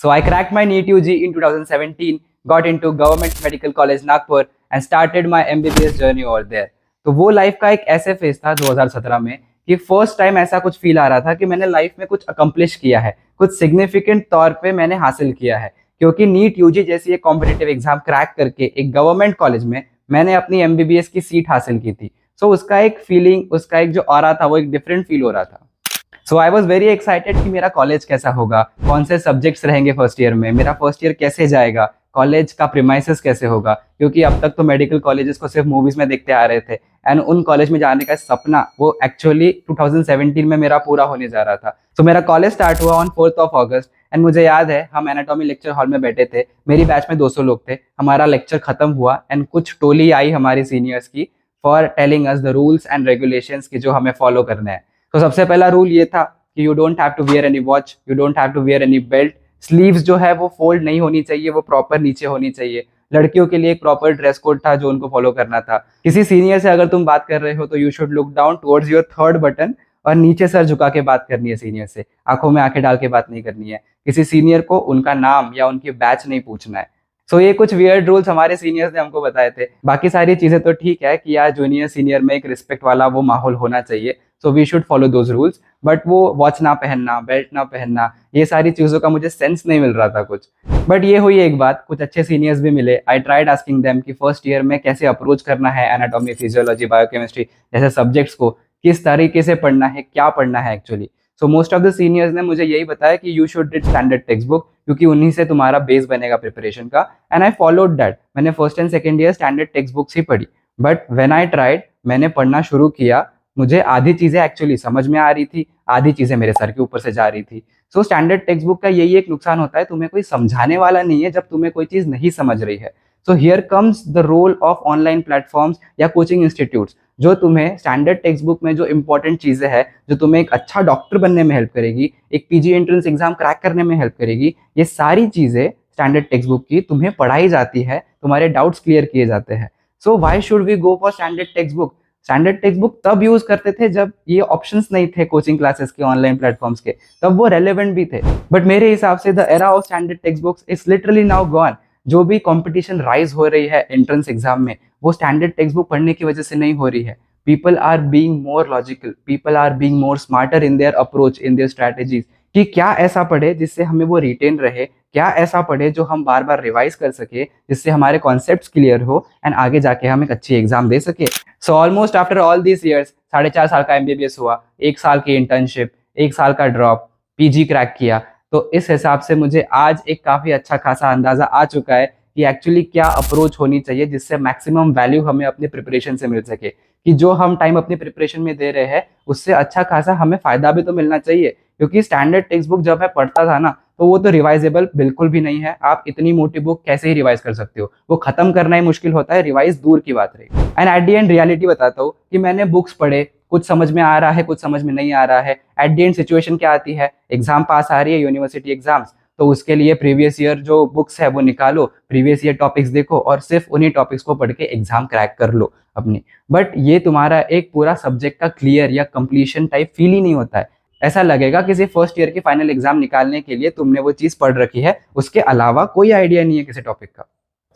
So I cracked my NEET UG in 2017, got into Government Medical College Nagpur and started my MBBS journey over there. तो वो life का एक ऐसे phase था 2017 में कि फर्स्ट टाइम ऐसा कुछ फील आ रहा था कि मैंने लाइफ में कुछ अकम्प्लिश किया है, कुछ सिग्निफिकेंट तौर पे मैंने हासिल किया है, क्योंकि नीट यूजी जैसी एक कॉम्पिटिटिव एग्जाम क्रैक करके एक गवर्नमेंट कॉलेज में मैंने अपनी एमबीबीएस की सीट हासिल की थी। सो उसका एक फीलिंग, उसका एक जो ऑरा था वो एक डिफरेंट फील हो रहा था। सो आई वॉज वेरी एक्साइटेड कि मेरा कॉलेज कैसा होगा, कौन से सब्जेक्ट्स रहेंगे फर्स्ट ईयर में, मेरा फर्स्ट ईयर कैसे जाएगा, कॉलेज का प्रीमाइसेस कैसे होगा, क्योंकि अब तक तो मेडिकल कॉलेजेस को सिर्फ मूवीज में देखते आ रहे थे एंड उन कॉलेज में जाने का सपना वो एक्चुअली 2017 में मेरा पूरा होने जा रहा था। तो मेरा कॉलेज स्टार्ट हुआ on 4th of August and मुझे याद है हम एनाटॉमी लेक्चर हॉल में बैठे थे, मेरी बैच में 200 लोग थे, हमारा लेक्चर खत्म हुआ एंड कुछ टोली आई हमारी सीनियर्स की for telling us the rules and regulations की जो हमें फॉलो करने हैं। तो सबसे पहला रूल ये था कि you don't have to wear any watch, you don't have to wear any belt, sleeves जो है वो फोल्ड नहीं होनी चाहिए, वो प्रॉपर नीचे होनी चाहिए। लड़कियों के लिए एक प्रॉपर ड्रेस कोड था जो उनको फॉलो करना था। किसी सीनियर से अगर तुम बात कर रहे हो तो you should look down towards your third button और नीचे सर झुका के बात करनी है सीनियर से, आंखों में आंखें डाल के बात नहीं करनी है। किसी सीनियर को उनका नाम या उनकी बैच नहीं पूछना है। सो ये कुछ वियर्ड रूल्स हमारे सीनियर्स ने हमको बताए थे। बाकी सारी चीजें तो ठीक है कि यार जूनियर सीनियर में एक रिस्पेक्ट वाला वो माहौल होना चाहिए, so we should follow those rules, but वो वॉच ना पहनना, बेल्ट ना पहनना, ये सारी चीज़ों का मुझे सेंस नहीं मिल रहा था कुछ। बट ये हुई एक बात, कुछ अच्छे सीनियर्स भी मिले। आई ट्राइड आस्किंग देम कि फर्स्ट ईयर में कैसे अप्रोच करना है एनाटॉमी, फिजियोलॉजी, बायोकेमिस्ट्री जैसे सब्जेक्ट्स को, किस तरीके से पढ़ना है, क्या पढ़ना है actually. So most of the seniors ने मुझे यही बताया कि you should read standard text book, क्योंकि उन्हीं से तुम्हारा बेस बनेगा प्रिपरेशन का। And I followed that. मैंने first and second year standard textbooks ही पढ़ी। बट व्हेन आई ट्राइड, मैंने पढ़ना शुरू किया, मुझे आधी चीजें एक्चुअली समझ में आ रही थी, आधी चीजें मेरे सर के ऊपर से जा रही थी। सो स्टैंडर्ड टेक्स्ट बुक का यही एक नुकसान होता है, तुम्हें कोई समझाने वाला नहीं है जब तुम्हें कोई चीज नहीं समझ रही है। So here comes the role of online platforms या कोचिंग इंस्टीट्यूट्स, जो तुम्हें स्टैंडर्ड टेक्स्ट बुक में जो इंपॉर्टेंट चीजें हैं, जो तुम्हें एक अच्छा डॉक्टर बनने में हेल्प करेगी, एक पीजी एंट्रेंस एग्जाम क्रैक करने में हेल्प करेगी, ये सारी चीजें स्टैंडर्ड टेक्स्ट बुक की तुम्हें पढ़ाई जाती है, तुम्हारे डाउट्स क्लियर किए जाते हैं। So why should we go for standard text book? Standard text book तब यूज करते थे जब ये ऑप्शंस नहीं थे कोचिंग क्लासेस के, ऑनलाइन प्लेटफॉर्म्स के, तब वो रेलेवेंट भी थे। बट मेरे हिसाब से the era of standard text books is literally now gone. जो भी कंपटीशन राइज हो रही है एंट्रेंस एग्जाम में, वो स्टैंडर्ड टेक्स्ट बुक पढ़ने की वजह से नहीं हो रही है। People are being more logical, people are being more smarter in their approach, in their strategies, कि क्या ऐसा पढ़े जिससे हमें वो रिटेन रहे, क्या ऐसा पढ़े जो हम बार बार रिवाइज कर सके, जिससे हमारे कॉन्सेप्ट्स क्लियर हो एंड आगे जाके हम एक अच्छी एग्जाम दे सके। So almost after all this years, 4.5 साल का एमबीबीएस हुआ, 1 साल की इंटर्नशिप, 1 साल का ड्रॉप, पीजी क्रैक किया। तो इस हिसाब से मुझे आज एक काफी अच्छा खासा अंदाजा आ चुका है कि एक्चुअली क्या अप्रोच होनी चाहिए जिससे मैक्सिमम वैल्यू हमें अपनी प्रिपरेशन से मिल सके, कि जो हम टाइम अपनी प्रिपरेशन में दे रहे हैं उससे अच्छा खासा हमें फायदा भी तो मिलना चाहिए। क्योंकि स्टैंडर्ड टेक्स्ट बुक जब मैं पढ़ता था ना, तो वो तो रिवाइजेबल बिल्कुल भी नहीं है। आप इतनी मोटी बुक कैसे ही रिवाइज कर सकते हो, वो खत्म करना ही मुश्किल होता है, रिवाइज दूर की बात रही। And at the and reality बताता हूँ कि मैंने बुक्स पढ़े, कुछ समझ में आ रहा है, कुछ समझ में नहीं आ रहा है। एट दी एंड सिचुएशन क्या आती है, एग्जाम पास आ रही है, यूनिवर्सिटी एग्जाम्स, तो उसके लिए प्रीवियस ईयर जो बुक्स है वो निकालो, प्रीवियस ईयर टॉपिक्स देखो और सिर्फ उन्हीं टॉपिक्स को पढ़ के एग्जाम क्रैक कर लो अपनी। बट ये तुम्हारा एक पूरा सब्जेक्ट का क्लियर या कंप्लीशन टाइप फील ही नहीं होता है। ऐसा लगेगा कि सिर्फ फर्स्ट ईयर की फाइनल एग्जाम निकालने के लिए तुमने वो चीज पढ़ रखी है, उसके अलावा कोई आइडिया नहीं है किसी टॉपिक का।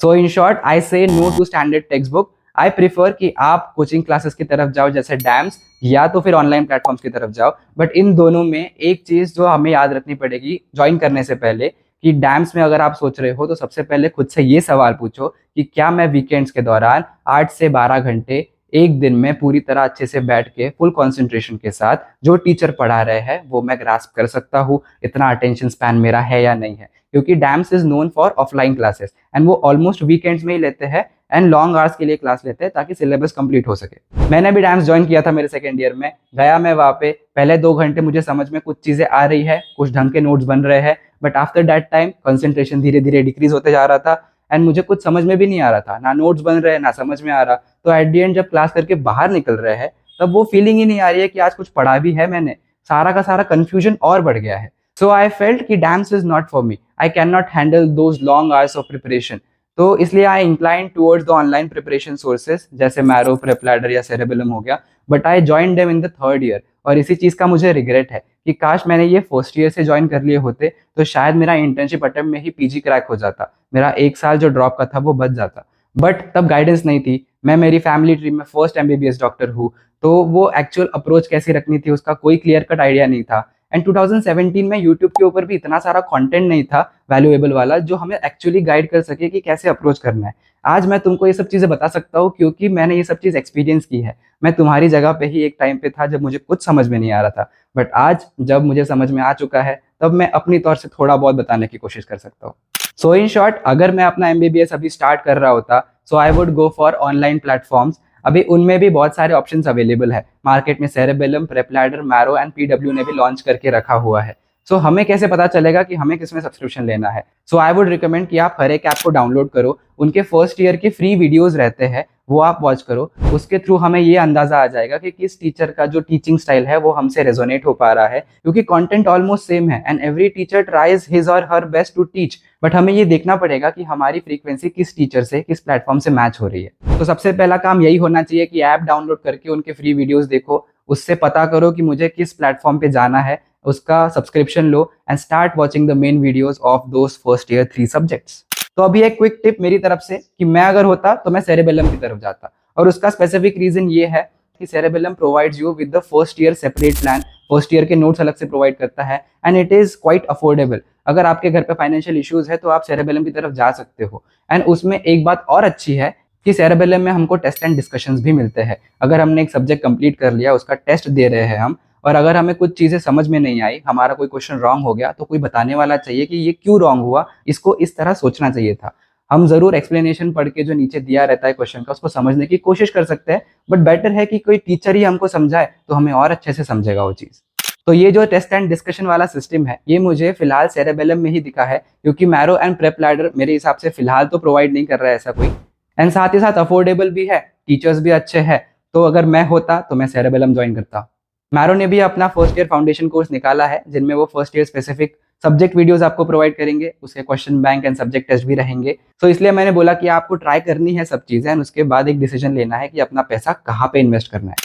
सो इन short, I say no to standard text book. I prefer कि आप कोचिंग क्लासेस की तरफ जाओ जैसे डैम्स, या तो फिर ऑनलाइन प्लेटफॉर्म्स की तरफ जाओ। बट इन दोनों में एक चीज जो हमें याद रखनी पड़ेगी ज्वाइन करने से पहले, कि डैम्स में अगर आप सोच रहे हो तो सबसे पहले खुद से ये सवाल पूछो कि क्या मैं वीकेंड्स के दौरान 8 से 12 घंटे एक दिन में पूरी तरह अच्छे से बैठ के फुल कंसंट्रेशन के साथ जो टीचर पढ़ा रहे हैं वो मैं ग्रास्प कर सकता हूँ, इतना अटेंशन स्पैन मेरा है या नहीं है। क्योंकि dams is known for offline classes and वो ऑलमोस्ट वीकेंड्स में ही लेते हैं एंड लॉन्ग आवर्स के लिए क्लास लेते हैं ताकि सिलेबस कंप्लीट हो सके। मैंने भी डैम्स ज्वाइन किया था मेरे सेकेंड ईयर में। गया मैं वहाँ पे, पहले 2 घंटे मुझे समझ में कुछ चीजें आ रही है, कुछ ढंग के नोट्स बन रहे हैं, but after that time concentration धीरे धीरे डिक्रीज होते जा रहा था एंड मुझे कुछ समझ में भी नहीं आ रहा था, ना नोट्स बन रहे ना समझ में आ रहा। तो एट दी एंड जब क्लास करके बाहर निकल रहे हैं तब वो फीलिंग ही नहीं आ रही है कि आज कुछ पढ़ा भी है मैंने, सारा का सारा कंफ्यूजन और बढ़ गया है। सो आई फेल्ट कि DAMS is not for me, I can not handle those long hours of preparation. तो इसलिए I incline towards the online preparation sources जैसे मैरो, प्रेप लैडर या सेरेबेलम हो गया। But I join them in the third year और इसी चीज का मुझे रिग्रेट है कि काश मैंने ये फर्स्ट ईयर से ज्वाइन कर लिए होते तो शायद मेरा इंटर्नशिप अटेम्प्ट में ही पीजी क्रैक हो जाता, मेरा 1 साल जो ड्रॉप का था वो बच जाता। बट तब गाइडेंस नहीं थी। मैं मेरी फैमिली ट्री में फर्स्ट एमबीबीएस डॉक्टर हूँ, तो वो एक्चुअल अप्रोच कैसी रखनी थी उसका कोई क्लियर कट आइडिया नहीं था। एंड 2017 में यूट्यूब के ऊपर भी इतना सारा कंटेंट नहीं था वैल्यूएबल वाला जो हमें एक्चुअली गाइड कर सके कि कैसे अप्रोच करना है। आज मैं तुमको ये सब चीज़ें बता सकता हूँ क्योंकि मैंने ये सब चीज़ एक्सपीरियंस की है। मैं तुम्हारी जगह पे ही एक टाइम पे था जब मुझे कुछ समझ में नहीं आ रहा था, बट आज जब मुझे समझ में आ चुका है तब मैं अपनी तौर से थोड़ा बहुत बताने की कोशिश कर सकता हूँ। सो इन शॉर्ट, अगर मैं अपना एमबीबीएस अभी स्टार्ट कर रहा होता so I would go for online platforms. अभी उनमें भी बहुत सारे ऑप्शंस अवेलेबल है मार्केट में। Cerebellum, PrepLadder, Marrow and PW ने भी लॉन्च करके रखा हुआ है। सो हमें कैसे पता चलेगा कि हमें किसमें सब्सक्रिप्शन लेना है? सो आई वुड रिकमेंड कि आप हर एक ऐप को डाउनलोड करो, उनके फर्स्ट ईयर के फ्री वीडियोस रहते हैं वो आप वॉच करो। उसके थ्रू हमें ये अंदाजा आ जाएगा कि किस टीचर का जो टीचिंग स्टाइल है वो हमसे रेजोनेट हो पा रहा है, क्योंकि कंटेंट ऑलमोस्ट सेम है and every teacher tries his or her best to teach. But हमें ये देखना पड़ेगा कि हमारी फ्रीक्वेंसी किस टीचर से, किस प्लेटफॉर्म से मैच हो रही है। तो सबसे पहला काम यही होना चाहिए कि ऐप डाउनलोड करके उनके फ्री वीडियोस देखो, उससे पता करो कि मुझे किस प्लेटफॉर्म पे जाना है, उसका subscription low and start watching the main videos of those first year 3 subjects. तो अभी एक क्विक टिप मेरी तरफ से कि मैं अगर होता तो मैं सेरेबेलम की तरफ जाता, और उसका स्पेसिफिक रीजन ये है कि cerebellum provides you with the first year separate plan. First year के नोट्स अलग से प्रोवाइड करता है and it is quite affordable. अगर आपके घर पे फाइनेंशियल इश्यूज है तो आप सेरेबेलम की तरफ जा सकते हो। एंड उसमें एक बात और अच्छी है कि सेरेबेलम में हमको टेस्ट एंड डिस्कशंस भी मिलते हैं। अगर हमने एक सब्जेक्ट कंप्लीट कर लिया, उसका टेस्ट दे रहे हैं हम, और अगर हमें कुछ चीज़ें समझ में नहीं आई, हमारा कोई क्वेश्चन रॉन्ग हो गया, तो कोई बताने वाला चाहिए कि ये क्यों रॉन्ग हुआ, इसको इस तरह सोचना चाहिए था। हम जरूर एक्सप्लेनेशन पढ़ के जो नीचे दिया रहता है क्वेश्चन का उसको समझने की कोशिश कर सकते हैं, बट बेटर है कि कोई टीचर ही हमको समझाए तो हमें और अच्छे से समझेगा वो चीज़। तो ये जो टेस्ट एंड डिस्कशन वाला सिस्टम है ये मुझे फिलहाल सेरेबेलम में ही दिखा है, क्योंकि मैरो एंड प्रेपलैडर मेरे हिसाब से फिलहाल तो प्रोवाइड नहीं कर रहा है ऐसा कोई। एंड साथ ही साथ अफोर्डेबल भी है, टीचर्स भी अच्छे हैं। तो अगर मैं होता तो मैं सेरेबेलम ज्वाइन करता। मैरो ने भी अपना फर्स्ट ईयर फाउंडेशन कोर्स निकाला है जिनमें वो first year specific subject videos आपको प्रोवाइड करेंगे, उसके question bank and subject test भी रहेंगे। तो इसलिए मैंने बोला कि आपको ट्राई करनी है सब चीज़ें एंड उसके बाद एक डिसीजन लेना है कि अपना पैसा कहाँ पे इन्वेस्ट करना है।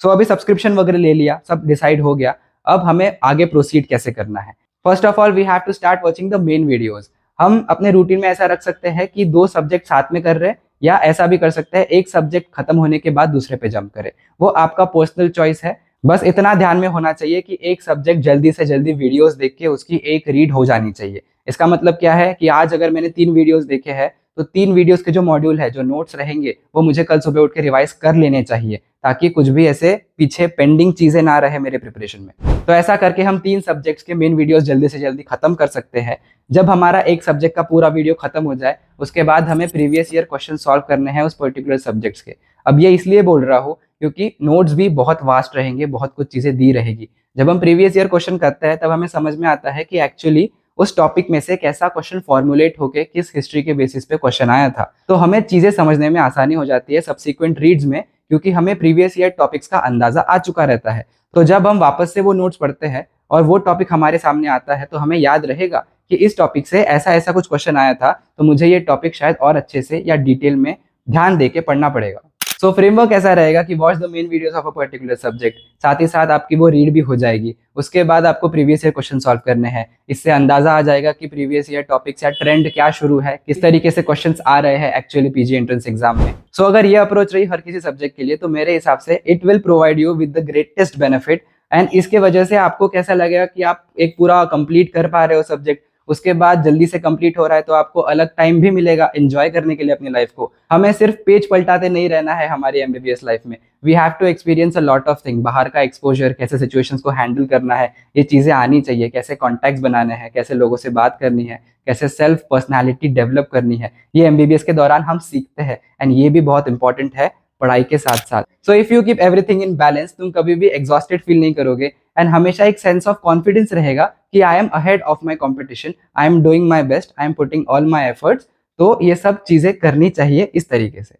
सो अभी सब्सक्रिप्शन वगैरह ले लिया, सब डिसाइड हो गया, अब हमें आगे प्रोसीड कैसे करना है। First of all we have to start watching the main videos. हम अपने रूटीन में ऐसा रख सकते हैं कि 2 सब्जेक्ट साथ में कर रहे हैं, या ऐसा भी कर सकते हैं एक सब्जेक्ट खत्म होने के बाद दूसरे पे जंप करें, वो आपका पर्सनल चॉइस है। बस इतना ध्यान में होना चाहिए कि एक सब्जेक्ट जल्दी से जल्दी वीडियोस देख के उसकी एक रीड हो जानी चाहिए। इसका मतलब क्या है कि आज अगर मैंने 3 वीडियोस देखे हैं तो 3 वीडियोस के जो मॉड्यूल है, जो नोट्स रहेंगे, वो मुझे कल सुबह उठ के रिवाइज कर लेने चाहिए, ताकि कुछ भी ऐसे पीछे पेंडिंग चीजें ना रहे मेरे प्रिपरेशन में। तो ऐसा करके हम 3 सब्जेक्ट्स के मेन वीडियोस जल्दी से जल्दी खत्म कर सकते हैं। जब हमारा एक सब्जेक्ट का पूरा वीडियो खत्म हो जाए उसके बाद हमें प्रीवियस ईयर क्वेश्चन सॉल्व करने हैं उस पर्टिकुलर सब्जेक्ट्स के। अब ये इसलिए बोल रहा हूँ क्योंकि नोट्स भी बहुत वास्ट रहेंगे, बहुत कुछ चीजें दी रहेगी। जब हम प्रीवियस ईयर क्वेश्चन करते हैं तब हमें समझ में आता है कि एक्चुअली उस टॉपिक में से कैसा क्वेश्चन फॉर्मुलेट होके किस हिस्ट्री के बेसिस पे क्वेश्चन आया था। तो हमें चीजें समझने में आसानी हो जाती है सब्सिक्वेंट रीड्स में, क्योंकि हमें प्रीवियस ईयर टॉपिक्स का अंदाजा आ चुका रहता है। तो जब हम वापस से वो नोट्स पढ़ते हैं और वो टॉपिक हमारे सामने आता है तो हमें याद रहेगा कि इस टॉपिक से ऐसा ऐसा कुछ क्वेश्चन आया था, तो मुझे ये टॉपिक शायद और अच्छे से या डिटेल में ध्यान दे के पढ़ना पड़ेगा। सो फ्रेमवर्क ऐसा रहेगा कि watch the main videos of a particular subject, साथ ही साथ आपकी वो रीड भी हो जाएगी। उसके बाद आपको प्रीवियस ईयर क्वेश्चन सॉल्व करने हैं। इससे अंदाजा आ जाएगा कि प्रीवियस ईयर टॉपिक्स या ट्रेंड क्या शुरू है, किस तरीके से क्वेश्चंस आ रहे हैं एक्चुअली पीजी एंट्रेंस एग्जाम में। सो अगर ये अप्रोच रही हर किसी सब्जेक्ट के लिए तो मेरे हिसाब से it will provide you with the greatest benefit. And इसके वजह से आपको कैसा लगेगा कि आप एक पूरा कंप्लीट कर पा रहे हो सब्जेक्ट, उसके बाद जल्दी से कंप्लीट हो रहा है तो आपको अलग टाइम भी मिलेगा एंजॉय करने के लिए अपनी लाइफ को। हमें सिर्फ पेज पलटाते नहीं रहना है हमारी एमबीबीएस लाइफ में, we have to experience a lot of thing. बाहर का एक्सपोजर, कैसे सिचुएशंस को हैंडल करना है, ये चीजें आनी चाहिए। कैसे कॉन्टैक्ट्स बनाने हैं, कैसे लोगों से बात करनी है, कैसे सेल्फ पर्सनैलिटी डेवलप करनी है, ये एमबीबीएस के दौरान हम सीखते हैं। एंड ये भी बहुत इंपॉर्टेंट है पढ़ाई के साथ साथ। So if you keep everything in balance, तुम कभी भी एग्जॉस्टेड फील नहीं करोगे एंड हमेशा एक सेंस ऑफ कॉन्फिडेंस रहेगा कि I am ahead of my competition, I am doing my best, I am putting all my efforts. तो ये सब चीजें करनी चाहिए इस तरीके से।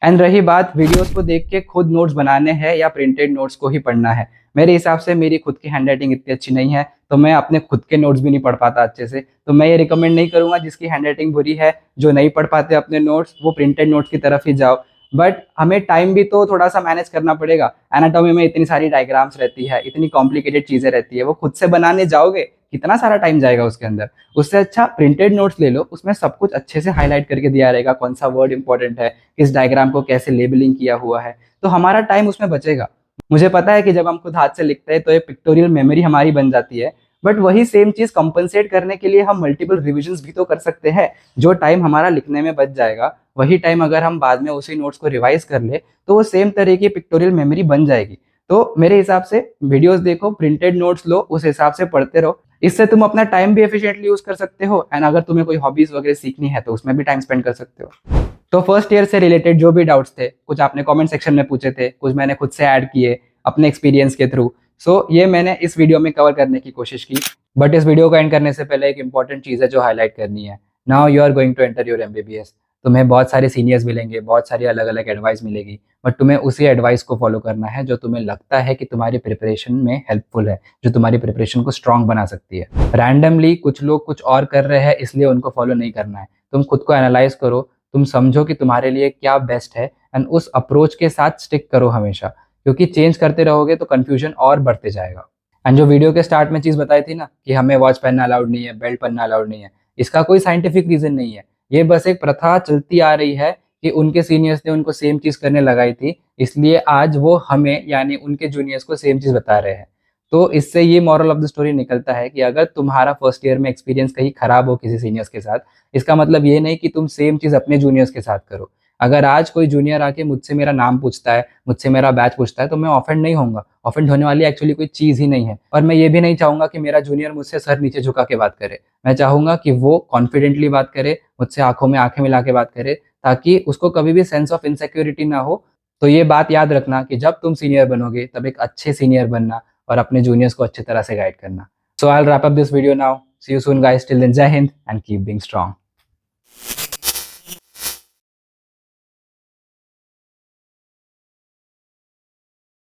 एंड रही बात वीडियोस को देख के खुद नोट्स बनाने हैं या प्रिंटेड नोट्स को ही पढ़ना है, मेरे हिसाब से मेरी खुद की हैंडराइटिंग इतनी अच्छी नहीं है तो मैं अपने खुद के नोट्स भी नहीं पढ़ पाता अच्छे से। तो मैं ये रिकमेंड नहीं करूंगा जिसकी हैंडराइटिंग बुरी है, जो नहीं पढ़ पाते अपने नोट्स, वो प्रिंटेड नोट्स की तरफ ही जाओ। बट हमें टाइम भी तो थोड़ा सा मैनेज करना पड़ेगा। एनाटॉमी में इतनी सारी डायग्राम्स रहती है, इतनी कॉम्प्लिकेटेड चीजें रहती है, वो खुद से बनाने जाओगे कितना सारा टाइम जाएगा उसके अंदर। उससे अच्छा प्रिंटेड नोट्स ले लो, उसमें सब कुछ अच्छे से हाईलाइट करके दिया रहेगा, कौन सा वर्ड इंपॉर्टेंट है, किस डायग्राम को कैसे लेबलिंग किया हुआ है, तो हमारा टाइम उसमें बचेगा। मुझे पता है कि जब हम खुद हाथ से लिखते हैं तो ये पिक्टोरियल मेमोरी हमारी बन जाती है, बट वही सेम चीज कंपनसेट करने के लिए हम मल्टीपल रिविजन्स भी तो कर सकते हैं। जो टाइम हमारा लिखने में बच जाएगा, वही टाइम अगर हम बाद में उसी नोट्स को रिवाइज कर ले तो वो सेम तरह की पिक्टोरियल मेमोरी बन जाएगी। तो मेरे हिसाब से वीडियोस देखो, प्रिंटेड नोट्स लो, उस हिसाब से पढ़ते रहो। इससे तुम अपना टाइम भी एफिशिएंटली यूज कर सकते हो, एंड अगर तुम्हें कोई हॉबीज वगैरह सीखनी है तो उसमें भी टाइम स्पेंड कर सकते हो। तो फर्स्ट ईयर से रिलेटेड जो भी डाउट्स थे, कुछ आपने कमेंट सेक्शन में पूछे थे, कुछ मैंने खुद से ऐड किए अपने एक्सपीरियंस के थ्रू। सो ये मैंने इस वीडियो में कवर करने की कोशिश की। बट इस वीडियो को एंड करने से पहले एक इंपॉर्टेंट चीज़ है जो हाईलाइट करनी है। Now you are going to enter your MBBS. तुम्हें बहुत सारे सीनियर्स मिलेंगे, बहुत सारी अलग अलग एडवाइस मिलेगी, बट तुम्हें उसी एडवाइस को फॉलो करना है जो तुम्हें लगता है कि तुम्हारी प्रिपरेशन में हेल्पफुल है, जो तुम्हारी प्रिपरेशन को स्ट्रांग बना सकती है। रैंडमली कुछ लोग कुछ और कर रहे हैं इसलिए उनको फॉलो नहीं करना है। तुम खुद को एनालाइज करो, तुम समझो कि तुम्हारे लिए क्या बेस्ट है, एंड उस अप्रोच के साथ स्टिक करो हमेशा, क्योंकि चेंज करते रहोगे तो कंफ्यूजन और बढ़ते जाएगा। एंड जो वीडियो के स्टार्ट में चीज़ बताई थी ना कि हमें वॉच पहनना अलाउड नहीं है, बेल्ट पहनना अलाउड नहीं है, इसका कोई साइंटिफिक रीजन नहीं है। ये बस एक प्रथा चलती आ रही है कि उनके सीनियर्स ने उनको सेम चीज़ करने लगाई थी, इसलिए आज वो हमें यानी उनके जूनियर्स को सेम चीज़ बता रहे हैं। तो इससे ये मॉरल ऑफ द स्टोरी निकलता है कि अगर तुम्हारा फर्स्ट ईयर में एक्सपीरियंस कहीं खराब हो किसी सीनियर्स के साथ, इसका मतलब ये नहीं कि तुम सेम चीज़ अपने जूनियर्स के साथ करो। अगर आज कोई जूनियर आके मुझसे मेरा नाम पूछता है, मुझसे मेरा बैच पूछता है, तो मैं ऑफेंड नहीं होऊंगा। ऑफेंड होने वाली एक्चुअली कोई चीज़ ही नहीं है। और मैं ये भी नहीं चाहूंगा कि मेरा जूनियर मुझसे सर नीचे झुका के बात करे। मैं चाहूंगा कि वो कॉन्फिडेंटली बात करे, मुझसे आंखों में आंखें मिला के बात करे, ताकि उसको कभी भी सेंस ऑफ इनसिक्योरिटी ना हो। तो ये बात याद रखना कि जब तुम सीनियर बनोगे तब एक अच्छे सीनियर बनना और अपने जूनियर्स को अच्छी तरह से गाइड करना। So I will wrap up this video now. See you soon guys, till then Jai Hind and keep being strong.